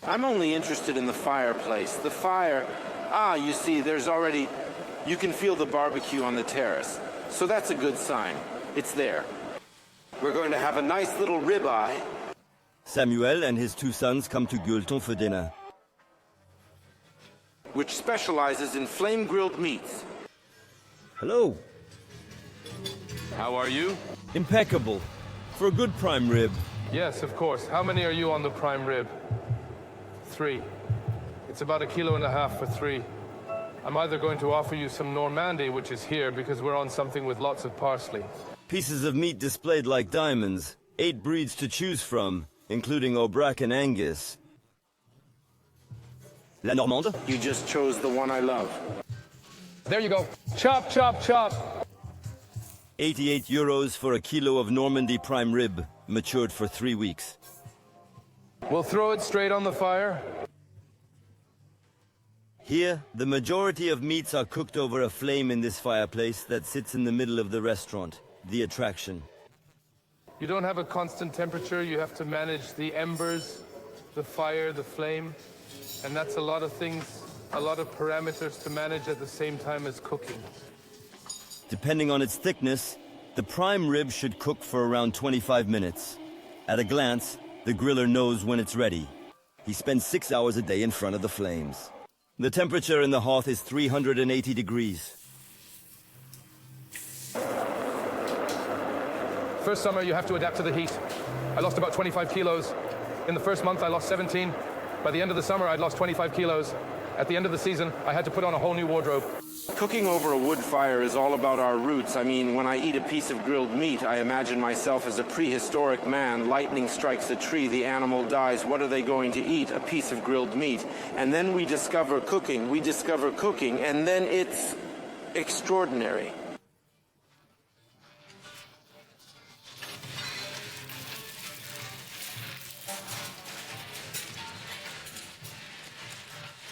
I'm only interested in the fireplace. The fire, you see, you can feel the barbecue on the terrace. So that's a good sign. It's there. We're going to have a nice little ribeye. Samuel and his two sons come to Gueuleton for dinner. Which specializes in flame-grilled meats. Hello. How are you? Impeccable. For a good prime rib. Yes, of course. How many are you on the prime rib? 3. It's about 1.5 kilos for 3. I'm either going to offer you some Normandy, which is here, because we're on something with lots of parsley. Pieces of meat displayed like diamonds. 8 breeds to choose from, including Aubrac and Angus. La Normande? You just chose the one I love. There you go. Chop, chop, chop. 88 euros for a kilo of Normandy prime rib, matured for 3 weeks. We'll throw it straight on the fire. Here, the majority of meats are cooked over a flame in this fireplace that sits in the middle of the restaurant, the attraction. You don't have a constant temperature. You have to manage the embers, the fire, the flame. And that's a lot of things, a lot of parameters to manage at the same time as cooking. Depending on its thickness, the prime rib should cook for around 25 minutes. At a glance, the griller knows when it's ready. He spends 6 hours a day in front of the flames. The temperature in the hearth is 380 degrees. First summer, you have to adapt to the heat. I lost about 25 kilos. In the first month, I lost 17. By the end of the summer, I'd lost 25 kilos. At the end of the season, I had to put on a whole new wardrobe. Cooking over a wood fire is all about our roots. I mean, when I eat a piece of grilled meat, I imagine myself as a prehistoric man. Lightning strikes a tree, the animal dies. What are they going to eat? A piece of grilled meat. And then we discover cooking, and then it's extraordinary.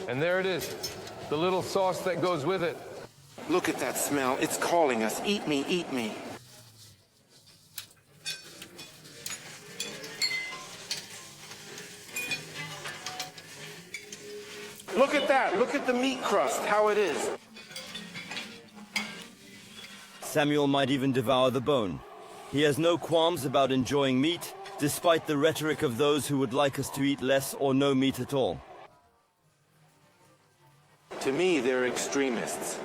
And there it is, the little sauce that goes with it. Look at that smell. It's calling us. Eat me, eat me. Look at that. Look at the meat crust, how it is. Samuel might even devour the bone. He has no qualms about enjoying meat, despite the rhetoric of those who would like us to eat less or no meat at all. To me, they're extremists.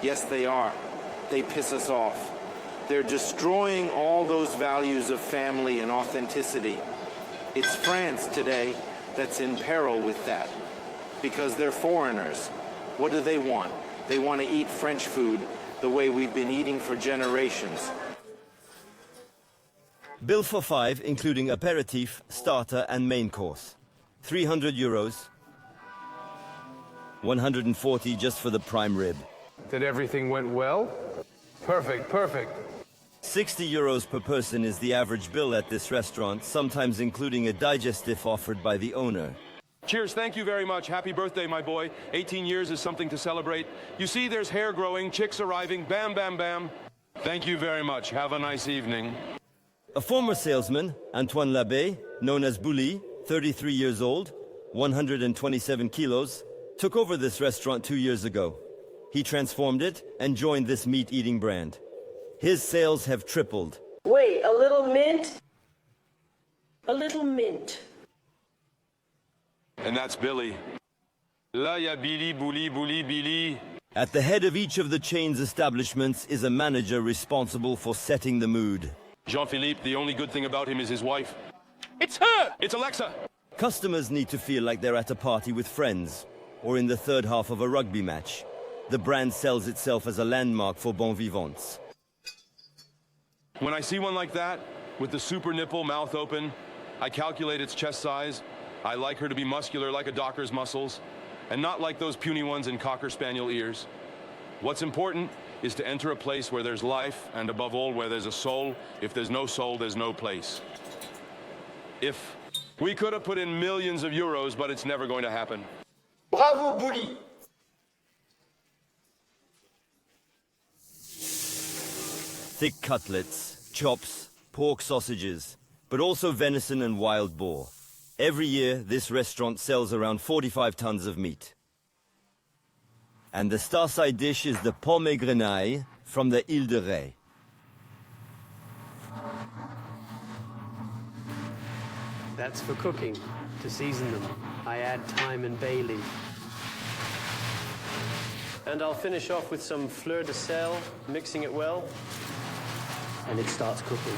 Yes, they are. They piss us off. They're destroying all those values of family and authenticity. It's France today that's in peril with that, because they're foreigners. What do they want? They want to eat French food the way we've been eating for generations. Bill for 5, including aperitif, starter and main course. 300 euros. 140 just for the prime rib. Did everything went well? Perfect, perfect. 60 euros per person is the average bill at this restaurant, sometimes including a digestif offered by the owner. Cheers, thank you very much. Happy birthday, my boy. 18 years is something to celebrate. You see, there's hair growing, chicks arriving, bam, bam, bam. Thank you very much. Have a nice evening. A former salesman, Antoine Labbé, known as Bouli, 33 years old, 127 kilos, took over this restaurant 2 years ago. He transformed it and joined this meat-eating brand. His sales have tripled. Wait, a little mint? A little mint. And that's Billy. Là, y a Billy, Bouli, Bouli, Billy. At the head of each of the chain's establishments is a manager responsible for setting the mood. Jean-Philippe, the only good thing about him is his wife. It's her! It's Alexa! Customers need to feel like they're at a party with friends, or in the third half of a rugby match. The brand sells itself as a landmark for bon vivants. When I see one like that, with the super nipple, mouth open, I calculate its chest size. I like her to be muscular like a docker's muscles, and not like those puny ones in Cocker Spaniel ears. What's important is to enter a place where there's life, and above all, where there's a soul. If there's no soul, there's no place. If we could have put in millions of euros, but it's never going to happen. Bravo, Bouli! Thick cutlets, chops, pork sausages, but also venison and wild boar. Every year, this restaurant sells around 45 tons of meat. And the star-side dish is the pomme et grenaille from the Ile de Ré. That's for cooking, to season them. I add thyme and bay leaf. And I'll finish off with some fleur de sel, mixing it well, and it starts cooking.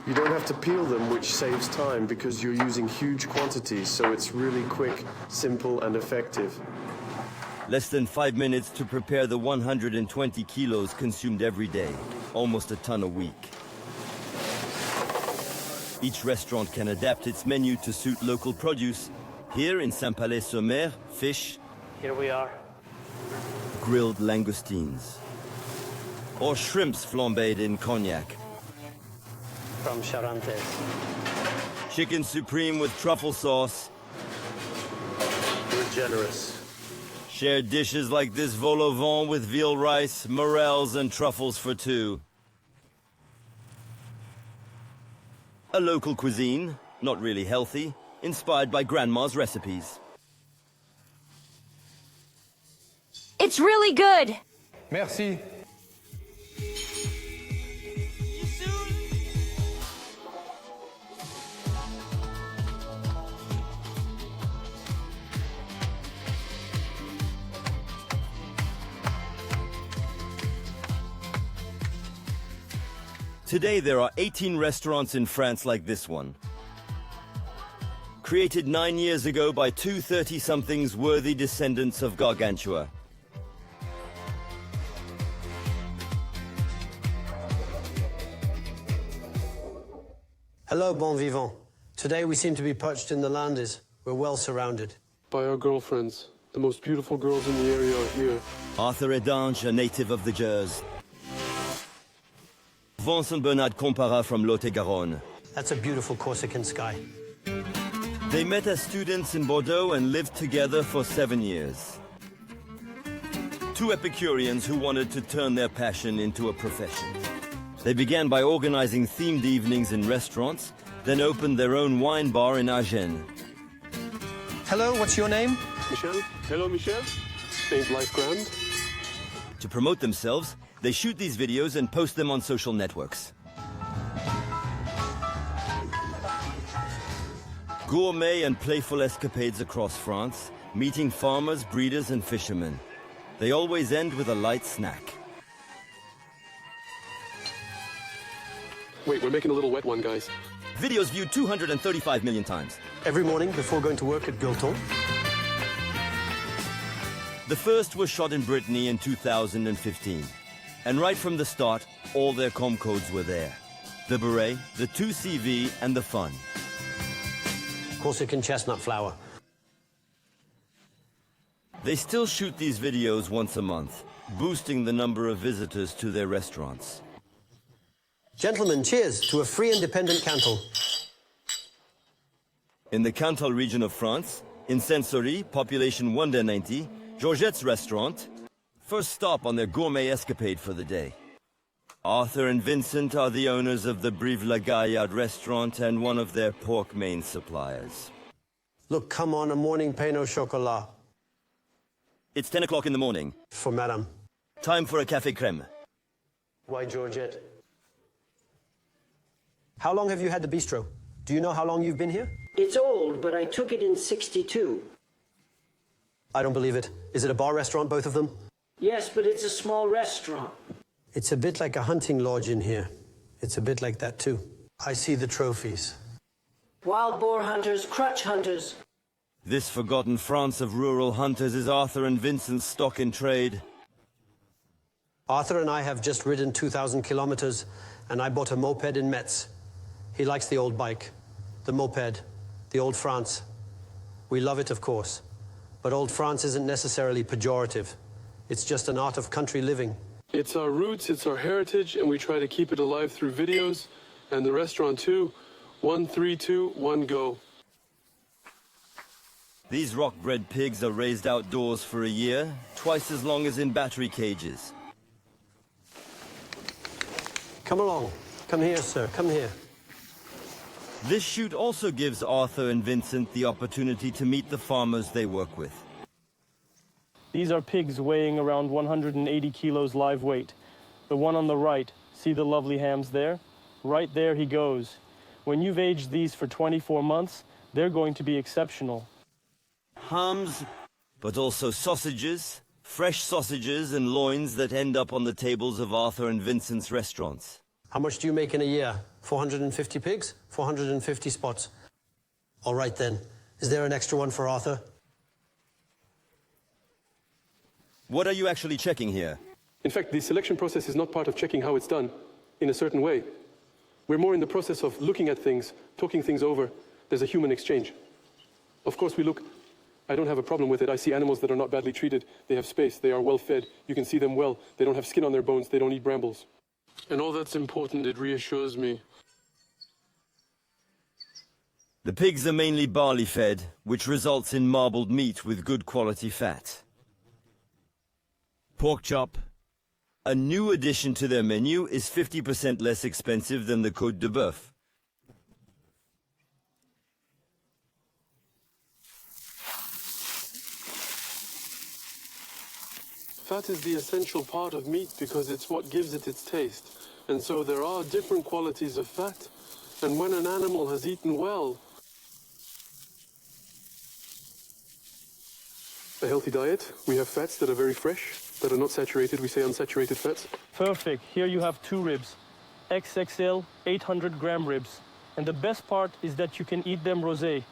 You don't have to peel them, which saves time because you're using huge quantities, so it's really quick, simple, and effective. Less than 5 minutes to prepare the 120 kilos consumed every day, almost a ton a week. Each restaurant can adapt its menu to suit local produce. Here in Saint-Palais-sur-Mer, fish. Here we are. Grilled langoustines. Or shrimps flambéed in cognac. From Charantes. Chicken supreme with truffle sauce. We're generous. Shared dishes like this vol au vent with veal rice, morels and truffles for two. A local cuisine, not really healthy, inspired by grandma's recipes. It's really good. Merci. Today there are 18 restaurants in France like this one. Created 9 years ago by two 30-somethings worthy descendants of Gargantua. Hello, bon vivant. Today we seem to be perched in the Landes. We're well surrounded. By our girlfriends. The most beautiful girls in the area are here. Arthur Edange, a native of the Gers. Vincent Bernard Compara from Lot-et-Garonne. That's a beautiful Corsican sky. They met as students in Bordeaux and lived together for 7 years. Two Epicureans who wanted to turn their passion into a profession. They began by organizing themed evenings in restaurants, then opened their own wine bar in Agen. Hello, what's your name? Michel? Hello, Michel. Ain't life grand? To promote themselves, they shoot these videos and post them on social networks. Gourmet and playful escapades across France, meeting farmers, breeders and fishermen. They always end with a light snack. Wait, we're making a little wet one, guys. Videos viewed 235 million times. Every morning before going to work at Guilton. The first was shot in Brittany in 2015. And right from the start, all their com codes were there. The beret, the 2CV, and the fun. Corsican chestnut flour. They still shoot these videos once a month, boosting the number of visitors to their restaurants. Gentlemen, cheers to a free independent Cantal. In the Cantal region of France, in Savory, population 190, Georgette's restaurant, first stop on their gourmet escapade for the day. Arthur and Vincent are the owners of the Brive-la-Gaillarde restaurant and one of their pork main suppliers. Look, come on, a morning pain au chocolat. It's 10 o'clock in the morning. For madame. Time for a café crème. Why, Georgette? How long have you had the bistro? Do you know how long you've been here? It's old, but I took it in '62. I don't believe it. Is it a bar restaurant, both of them? Yes, but it's a small restaurant. It's a bit like a hunting lodge in here. It's a bit like that, too. I see the trophies. Wild boar hunters, crutch hunters. This forgotten France of rural hunters is Arthur and Vincent's stock in trade. Arthur and I have just ridden 2,000 kilometers, and I bought a moped in Metz. He likes the old bike, the moped, the old France. We love it, of course. But old France isn't necessarily pejorative. It's just an art of country living. It's our roots, it's our heritage, and we try to keep it alive through videos. And the restaurant, too. 1, 3, 2, 1, go. These rock-bred pigs are raised outdoors for a year, twice as long as in battery cages. Come along. Come here, sir. Come here. This shoot also gives Arthur and Vincent the opportunity to meet the farmers they work with. These are pigs weighing around 180 kilos live weight. The one on the right, see the lovely hams there? Right there he goes. When you've aged these for 24 months, they're going to be exceptional. Hams, but also sausages, fresh sausages and loins that end up on the tables of Arthur and Vincent's restaurants. How much do you make in a year? 450 pigs? 450 spots. All right then. Is there an extra one for Arthur? What are you actually checking here? In fact, the selection process is not part of checking how it's done in a certain way. We're more in the process of looking at things, talking things over. There's a human exchange. Of course, we look. I don't have a problem with it. I see animals that are not badly treated. They have space. They are well fed. You can see them well. They don't have skin on their bones. They don't eat brambles. And all that's important, it reassures me. The pigs are mainly barley fed, which results in marbled meat with good quality fat. Pork chop. A new addition to their menu is 50% less expensive than the côte de bœuf. Fat is the essential part of meat because it's what gives it its taste. And so there are different qualities of fat. And when an animal has eaten well, a healthy diet, we have fats that are very fresh, that are not saturated. We say unsaturated fats. Perfect. Here you have 2 ribs. XXL 800-gram ribs. And the best part is that you can eat them rosé.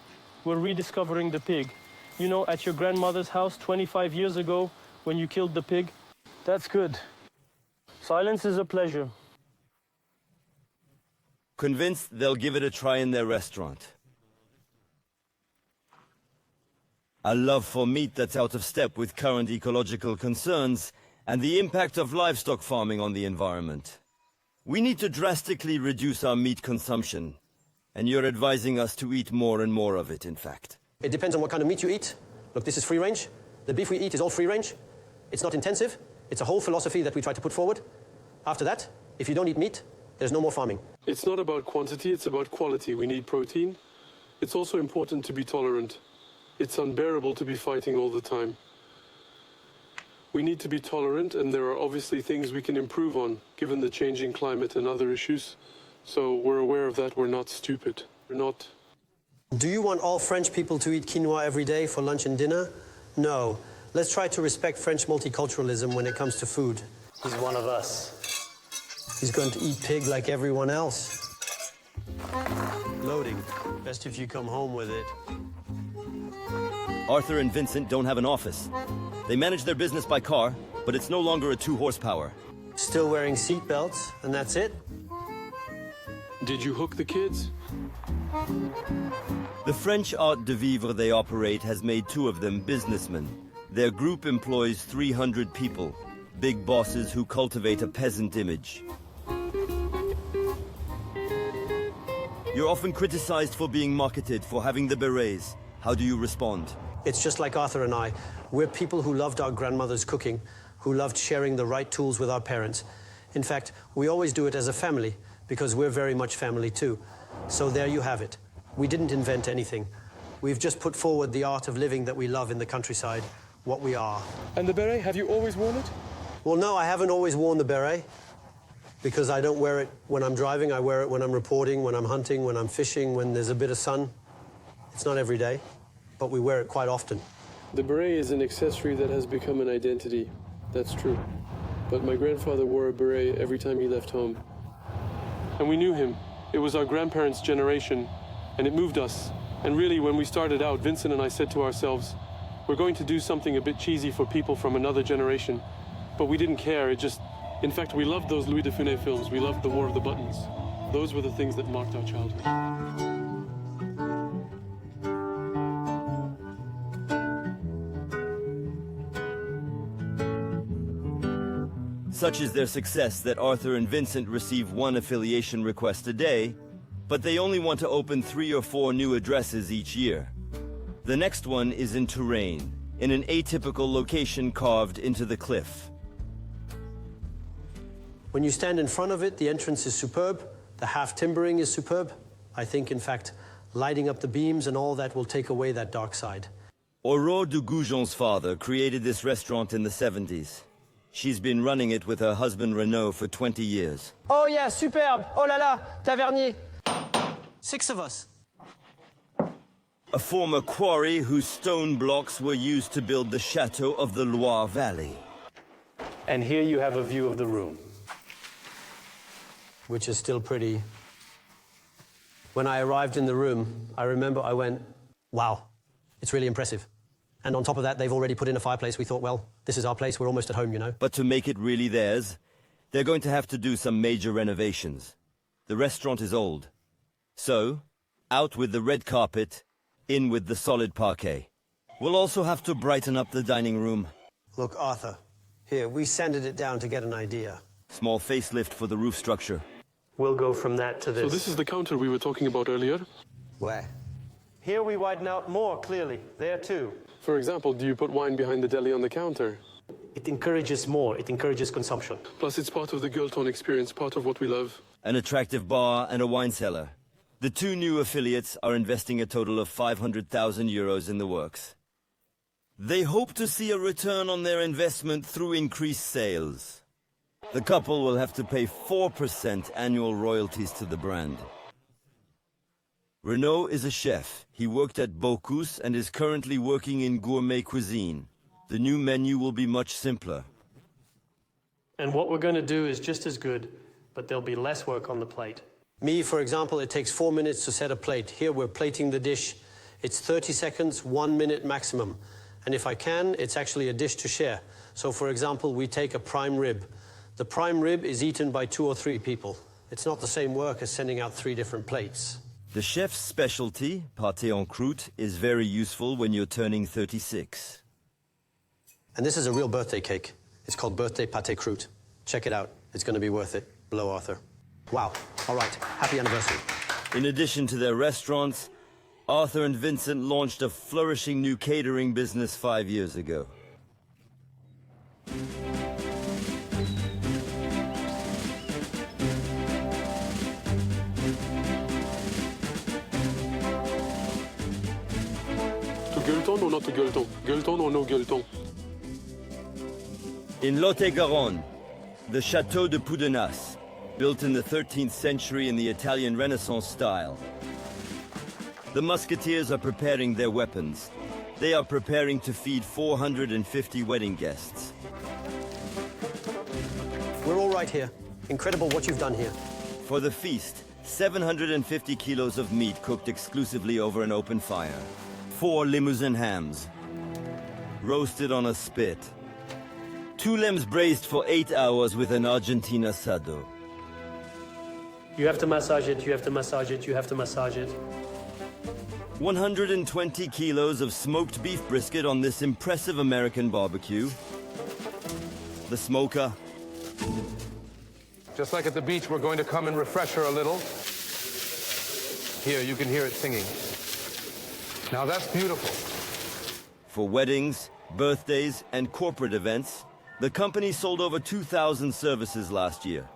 We're rediscovering the pig. You know, at your grandmother's house 25 years ago, when you killed the pig? That's good. Silence is a pleasure. Convinced they'll give it a try in their restaurant. A love for meat that's out of step with current ecological concerns and the impact of livestock farming on the environment. We need to drastically reduce our meat consumption, and you're advising us to eat more and more of it, in fact. It depends on what kind of meat you eat. Look, this is free range. The beef we eat is all free range. It's not intensive. It's a whole philosophy that we try to put forward. After that, if you don't eat meat, there's no more farming. It's not about quantity, it's about quality. We need protein. It's also important to be tolerant. It's unbearable to be fighting all the time. We need to be tolerant, and there are obviously things we can improve on, given the changing climate and other issues. So we're aware of that. We're not stupid. We're not. Do you want all French people to eat quinoa every day for lunch and dinner? No. Let's try to respect French multiculturalism when it comes to food. He's one of us. He's going to eat pig like everyone else. Loading. Best if you come home with it. Arthur and Vincent don't have an office. They manage their business by car, but it's no longer a 2 horsepower. Still wearing seat belts, and that's it? Did you hook the kids? The French art de vivre they operate has made 2 of them businessmen. Their group employs 300 people, big bosses who cultivate a peasant image. You're often criticized for being marketed, for having the berets. How do you respond? It's just like Arthur and I. We're people who loved our grandmother's cooking, who loved sharing the right tools with our parents. In fact, we always do it as a family, because we're very much family too. So there you have it. We didn't invent anything. We've just put forward the art of living that we love in the countryside, what we are. And the beret, have you always worn it? Well, no, I haven't always worn the beret, because I don't wear it when I'm driving. I wear it when I'm reporting, when I'm hunting, when I'm fishing, when there's a bit of sun. It's not every day, but we wear it quite often. The beret is an accessory that has become an identity. That's true. But my grandfather wore a beret every time he left home. And we knew him. It was our grandparents' generation, and it moved us. And really, when we started out, Vincent and I said to ourselves, we're going to do something a bit cheesy for people from another generation. But we didn't care. In fact, we loved those Louis de Funès films. We loved The War of the Buttons. Those were the things that marked our childhood. Such is their success that Arthur and Vincent receive 1 affiliation request a day, but they only want to open 3 or 4 new addresses each year. The next one is in Touraine, in an atypical location carved into the cliff. When you stand in front of it, the entrance is superb. The half timbering is superb. I think, in fact, lighting up the beams and all that will take away that dark side. Aurore de Goujon's father created this restaurant in the 70s. She's been running it with her husband Renaud for 20 years. Oh yeah, superbe! Oh là là, tavernier! 6 of us. A former quarry whose stone blocks were used to build the chateau of the Loire Valley. And here you have a view of the room. Which is still pretty. When I arrived in the room, I remember I went, wow, it's really impressive. And on top of that, they've already put in a fireplace. We thought, well, this is our place. We're almost at home, you know. But to make it really theirs, they're going to have to do some major renovations. The restaurant is old. So, out with the red carpet, in with the solid parquet. We'll also have to brighten up the dining room. Look, Arthur, here, we sanded it down to get an idea. Small facelift for the roof structure. We'll go from that to this. So this is the counter we were talking about earlier? Where? Here we widen out more clearly. There too. For example, do you put wine behind the deli on the counter? It encourages more. It encourages consumption. Plus, it's part of the Gueuleton experience, part of what we love. An attractive bar and a wine cellar. The 2 new affiliates are investing a total of 500,000 euros in the works. They hope to see a return on their investment through increased sales. The couple will have to pay 4% annual royalties to the brand. Renaud is a chef. He worked at Bocuse and is currently working in gourmet cuisine. The new menu will be much simpler. And what we're going to do is just as good, but there'll be less work on the plate. Me, for example, it takes 4 minutes to set a plate. Here, we're plating the dish. It's 30 seconds, 1 minute maximum. And if I can, it's actually a dish to share. So, for example, we take a prime rib. The prime rib is eaten by 2 or 3 people. It's not the same work as sending out 3 different plates. The chef's specialty, pâté en croûte, is very useful when you're turning 36. And this is a real birthday cake. It's called birthday pâté croûte. Check it out. It's going to be worth it. Below Arthur. Wow. All right. Happy anniversary. In addition to their restaurants, Arthur and Vincent launched a flourishing new catering business 5 years ago. To Gueuleton or not to Gueuleton? Gueuleton or no Gueuleton? In Lot-et-Garonne, the Château de Poudenas, built in the 13th century in the Italian Renaissance style. The musketeers are preparing their weapons. They are preparing to feed 450 wedding guests. We're all right here. Incredible what you've done here. For the feast, 750 kilos of meat cooked exclusively over an open fire. 4 Limousin hams, roasted on a spit. 2 lambs braised for 8 hours with an Argentine asado. You have to massage it, you have to massage it, you have to massage it. 120 kilos of smoked beef brisket on this impressive American barbecue. The smoker. Just like at the beach, we're going to come and refresh her a little. Here, you can hear it singing. Now that's beautiful. For weddings, birthdays, and corporate events, the company sold over 2,000 services last year.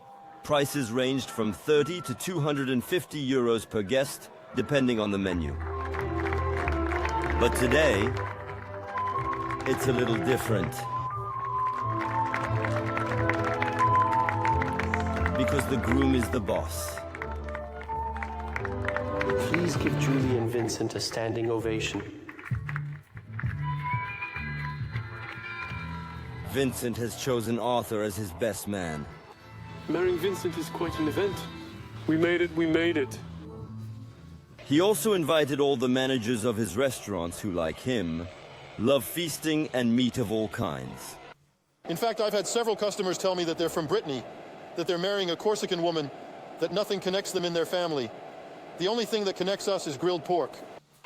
Prices ranged from 30 to 250 euros per guest, depending on the menu. But today, it's a little different. Because the groom is the boss. Please give Julie and Vincent a standing ovation. Vincent has chosen Arthur as his best man. Marrying Vincent is quite an event. We made it, we made it. He also invited all the managers of his restaurants who, like him, love feasting and meat of all kinds. In fact, I've had several customers tell me that they're from Brittany, that they're marrying a Corsican woman, that nothing connects them in their family. The only thing that connects us is grilled pork.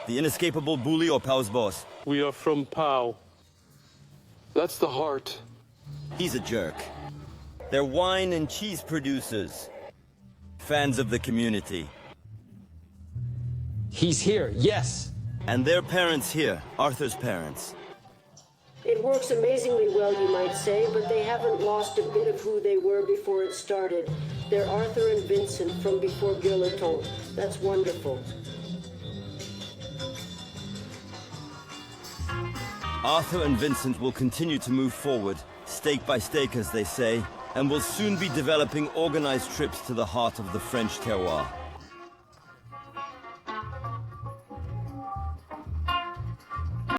The inescapable Bully or Pau's boss. We are from Pau. That's the heart. He's a jerk. They're wine and cheese producers. Fans of the community. He's here, yes. And their parents here, Arthur's parents. It works amazingly well, you might say, but they haven't lost a bit of who they were before it started. They're Arthur and Vincent from before Guilleton. That's wonderful. Arthur and Vincent will continue to move forward, steak by steak as they say, and will soon be developing organized trips to the heart of the French terroir.